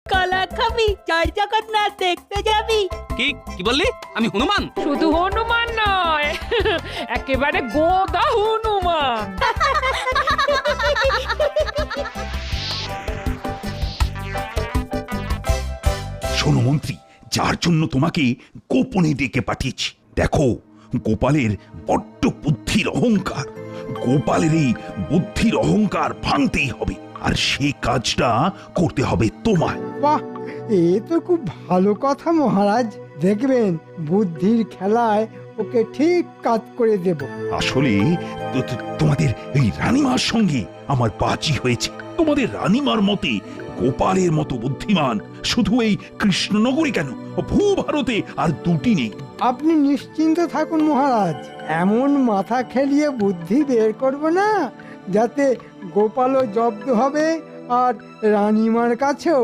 কলা খাবি, জয় জগন্নাথ দেখতে যাবি? কি কি বললি? আমি হনুমান? শুধু হনুমান নয়, একেবারে গোদা হনুমান। শোনো মন্ত্রী, যার জন্য তোমাকে গোপনে ডেকে পাঠিয়েছি, দেখো গোপালের বড্ড বুদ্ধির অহংকার। গোপালের এই বুদ্ধির অহংকার ভাঙতেই হবে, আর সেই কাজটা করতে হবে তোমায়। বাহ, এ তো খুব ভালো কথা মহারাজ। দেখবেন বুদ্ধির খেলায় ওকে ঠিক কাজ করে দেব। আসলে তোমাদের এই রানীমার সঙ্গে আমার বাজি হয়েছে। তোমাদের রানীমার মতে গোপালের মতো বুদ্ধিমান শুধু এই কৃষ্ণনগরী কেন, ভূভারতে আর দুটি নেই। আপনি নিশ্চিন্ত থাকুন মহারাজ, এমন মাথা খেলিয়ে বুদ্ধি বের করব না যাতে গোপালও জব্দ হবে আর রানীমার কাছেও